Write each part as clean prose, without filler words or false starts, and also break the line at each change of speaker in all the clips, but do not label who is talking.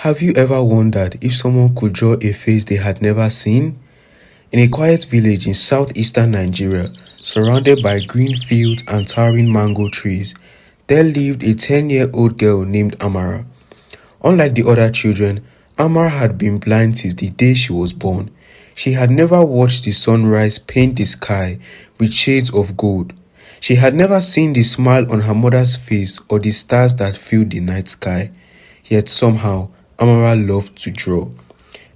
Have you ever wondered if someone could draw a face they had never seen? In a quiet village in southeastern Nigeria, surrounded by green fields and towering mango trees, there lived a 10-year-old girl named Amara. Unlike the other children, Amara had been blind since the day she was born. She had never watched the sunrise paint the sky with shades of gold. She had never seen the smile on her mother's face or the stars that filled the night sky. Yet somehow, Amara loved to draw.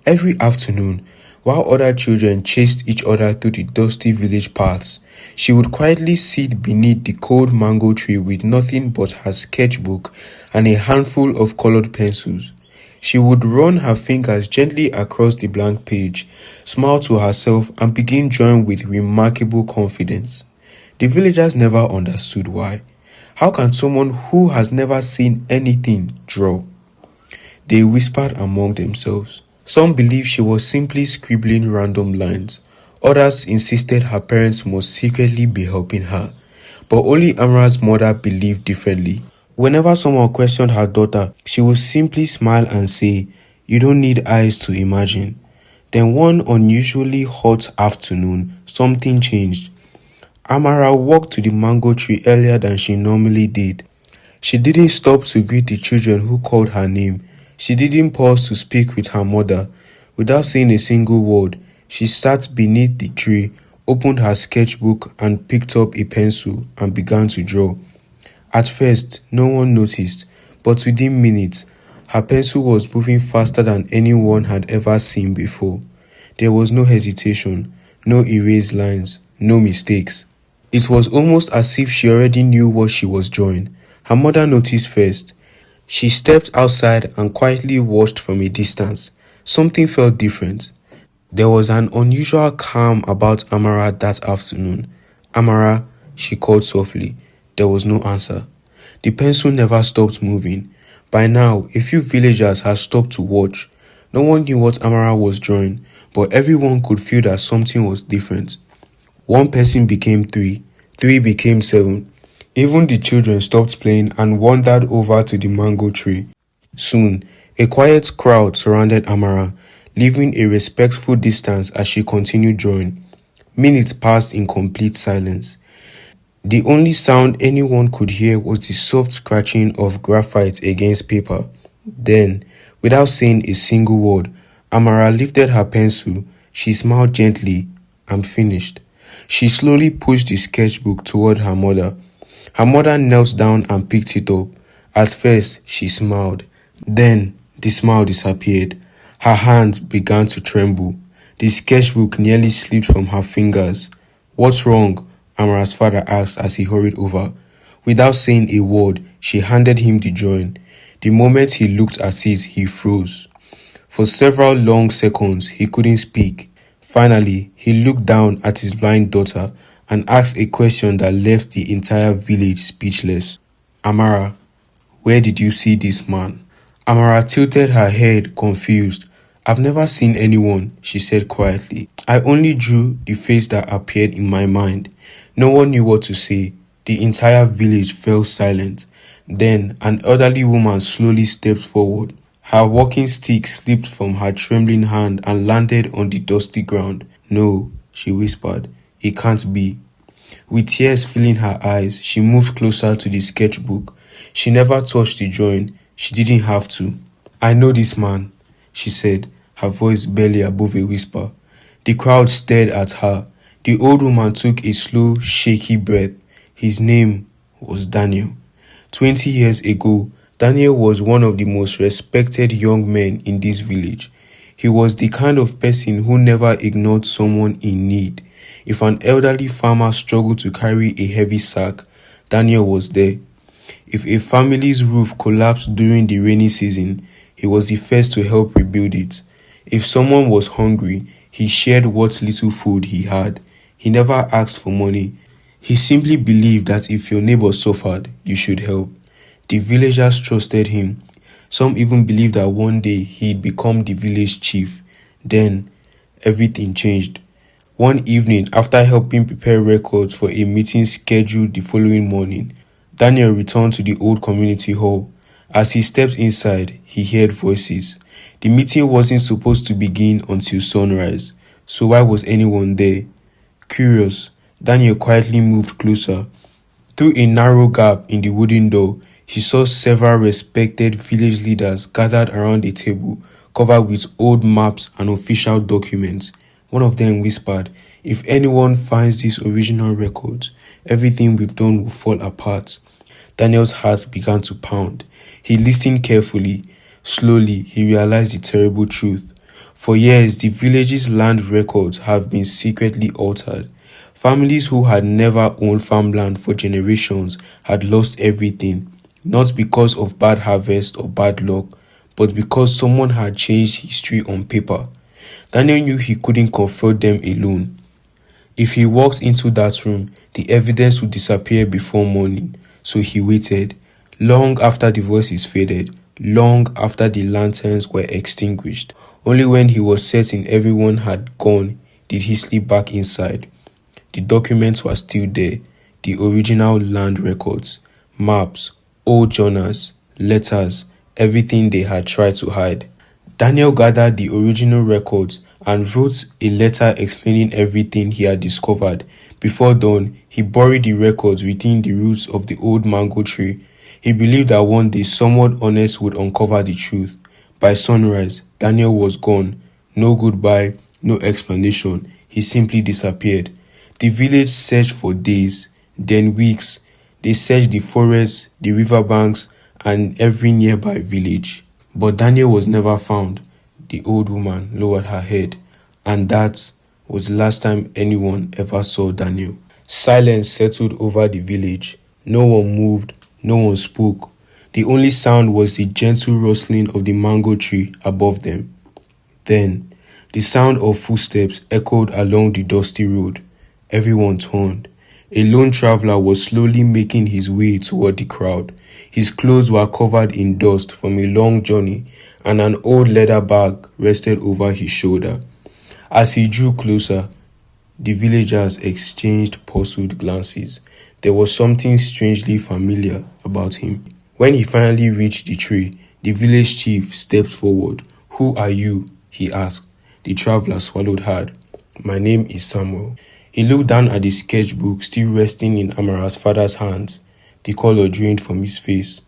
Every afternoon, while other children chased each other through the dusty village paths, she would quietly sit beneath the cold mango tree with nothing but her sketchbook and a handful of colored pencils. She would run her fingers gently across the blank page, smile to herself, and begin drawing with remarkable confidence. The villagers never understood why. How can someone who has never seen anything draw? They whispered among themselves. Some believed she was simply scribbling random lines. Others insisted her parents must secretly be helping her. But only Amara's mother believed differently. Whenever someone questioned her daughter, she would simply smile and say, "You don't need eyes to imagine." Then one unusually hot afternoon, something changed. Amara walked to the mango tree earlier than she normally did. She didn't stop to greet the children who called her name. She didn't pause to speak with her mother. Without saying a single word, she sat beneath the tree, opened her sketchbook and picked up a pencil and began to draw. At first, no one noticed, but within minutes, her pencil was moving faster than anyone had ever seen before. There was no hesitation, no erased lines, no mistakes. It was almost as if she already knew what she was drawing. Her mother noticed first. She stepped outside and quietly watched from a distance. Something felt different. There was an unusual calm about Amara that afternoon. "Amara," she called softly. There was no answer. The pencil never stopped moving. By now, a few villagers had stopped to watch. No one knew what Amara was drawing, but everyone could feel that something was different. One person became three. Three became seven. Even the children stopped playing and wandered over to the mango tree. Soon, a quiet crowd surrounded Amara, leaving a respectful distance as she continued drawing. Minutes passed in complete silence. The only sound anyone could hear was the soft scratching of graphite against paper. Then, without saying a single word, Amara lifted her pencil. She smiled gently. "I'm finished." She slowly pushed the sketchbook toward her mother. Her mother knelt down and picked it up. At first, she smiled. Then, the smile disappeared. Her hands began to tremble. The sketchbook nearly slipped from her fingers. "What's wrong?" Amara's father asked as he hurried over. Without saying a word, she handed him the drawing. The moment he looked at it, he froze. For several long seconds, he couldn't speak. Finally, he looked down at his blind daughter and asked a question that left the entire village speechless. "Amara, where did you see this man?" Amara tilted her head, confused. "I've never seen anyone," she said quietly. "I only drew the face that appeared in my mind." No one knew what to say. The entire village fell silent. Then an elderly woman slowly stepped forward. Her walking stick slipped from her trembling hand and landed on the dusty ground. "No," she whispered. "It can't be." With tears filling her eyes, she moved closer to the sketchbook. She never touched the drawing. She didn't have to. "I know this man," she said, her voice barely above a whisper. The crowd stared at her. The old woman took a slow, shaky breath. His name was Daniel. 20 years ago, Daniel was one of the most respected young men in this village. He was the kind of person who never ignored someone in need. If an elderly farmer struggled to carry a heavy sack, Daniel was there. If a family's roof collapsed during the rainy season, he was the first to help rebuild it. If someone was hungry, he shared what little food he had. He never asked for money. He simply believed that if your neighbor suffered, you should help. The villagers trusted him. Some even believed that one day he'd become the village chief. Then, everything changed. One evening, after helping prepare records for a meeting scheduled the following morning, Daniel returned to the old community hall. As he stepped inside, he heard voices. The meeting wasn't supposed to begin until sunrise, so why was anyone there? Curious, Daniel quietly moved closer. Through a narrow gap in the wooden door, he saw several respected village leaders gathered around a table covered with old maps and official documents. One of them whispered, "If anyone finds these original records, everything we've done will fall apart." Daniel's heart began to pound. He listened carefully. Slowly, he realized the terrible truth. For years, the village's land records have been secretly altered. Families who had never owned farmland for generations had lost everything, not because of bad harvest or bad luck, but because someone had changed history on paper. Daniel knew he couldn't confront them alone. If he walked into that room, the evidence would disappear before morning. So he waited, long after the voices faded, long after the lanterns were extinguished. Only when he was certain everyone had gone did he slip back inside. The documents were still there, the original land records, maps, old journals, letters, everything they had tried to hide. Daniel gathered the original records and wrote a letter explaining everything he had discovered. Before dawn, he buried the records within the roots of the old mango tree. He believed that one day someone honest would uncover the truth. By sunrise, Daniel was gone. No goodbye, no explanation. He simply disappeared. The village searched for days, then weeks. They searched the forests, the riverbanks, and every nearby village. But Daniel was never found. The old woman lowered her head, and that was the last time anyone ever saw Daniel. Silence settled over the village. No one moved, no one spoke. The only sound was the gentle rustling of the mango tree above them. Then, the sound of footsteps echoed along the dusty road. Everyone turned. A lone traveler was slowly making his way toward the crowd. His clothes were covered in dust from a long journey, and an old leather bag rested over his shoulder. As he drew closer, the villagers exchanged puzzled glances. There was something strangely familiar about him. When he finally reached the tree, the village chief stepped forward. "Who are you?" he asked. The traveler swallowed hard. "My name is Samuel." He looked down at the sketchbook still resting in Amara's father's hands. The color drained from his face.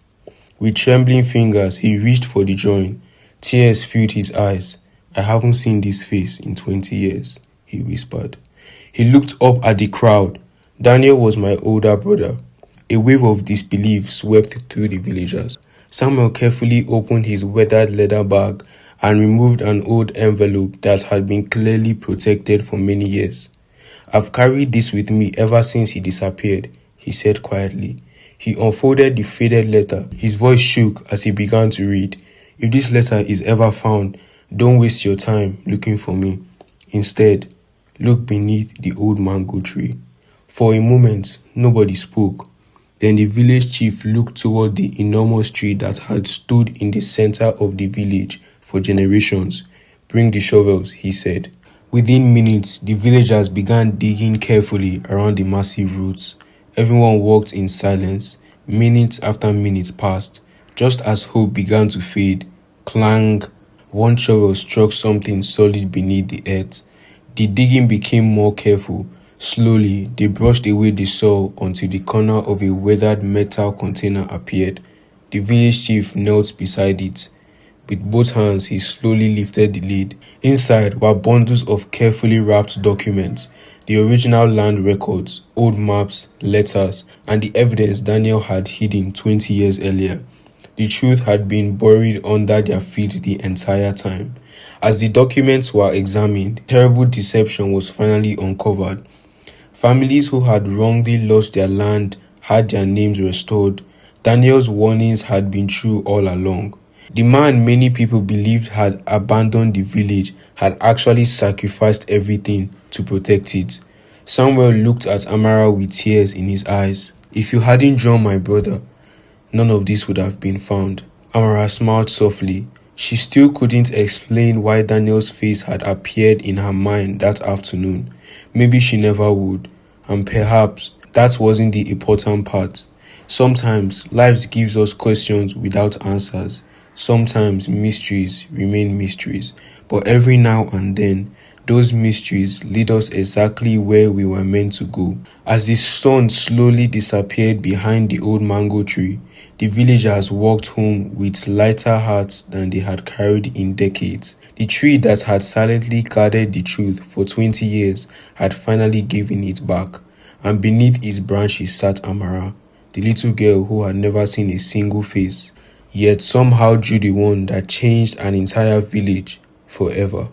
With trembling fingers, he reached for the drawing. Tears filled his eyes. "I haven't seen this face in 20 years, he whispered. He looked up at the crowd. Daniel was my older brother. A wave of disbelief swept through the villagers. Samuel carefully opened his weathered leather bag and removed an old envelope that had been clearly protected for many years. "I've carried this with me ever since he disappeared," he said quietly. He unfolded the faded letter. His voice shook as he began to read. "If this letter is ever found, don't waste your time looking for me. Instead, look beneath the old mango tree." For a moment, nobody spoke. Then the village chief looked toward the enormous tree that had stood in the center of the village for generations. "Bring the shovels," he said. Within minutes, the villagers began digging carefully around the massive roots. Everyone walked in silence. Minutes after minutes passed. Just as hope began to fade, clang, one shovel struck something solid beneath the earth. The digging became more careful. Slowly, they brushed away the soil until the corner of a weathered metal container appeared. The village chief knelt beside it. With both hands, he slowly lifted the lid. Inside were bundles of carefully wrapped documents, the original land records, old maps, letters, and the evidence Daniel had hidden 20 years earlier. The truth had been buried under their feet the entire time. As the documents were examined, terrible deception was finally uncovered. Families who had wrongly lost their land had their names restored. Daniel's warnings had been true all along. The man many people believed had abandoned the village had actually sacrificed everything to protect it. Samuel looked at Amara with tears in his eyes. "If you hadn't drawn my brother, none of this would have been found." Amara smiled softly. She still couldn't explain why Daniel's face had appeared in her mind that afternoon. Maybe she never would. And perhaps that wasn't the important part. Sometimes life gives us questions without answers. Sometimes mysteries remain mysteries. But every now and then, those mysteries lead us exactly where we were meant to go. As the sun slowly disappeared behind the old mango tree, the villagers walked home with lighter hearts than they had carried in decades. The tree that had silently guarded the truth for 20 years had finally given it back, and beneath its branches sat Amara, the little girl who had never seen a single face, yet somehow drew the one that changed an entire village forever.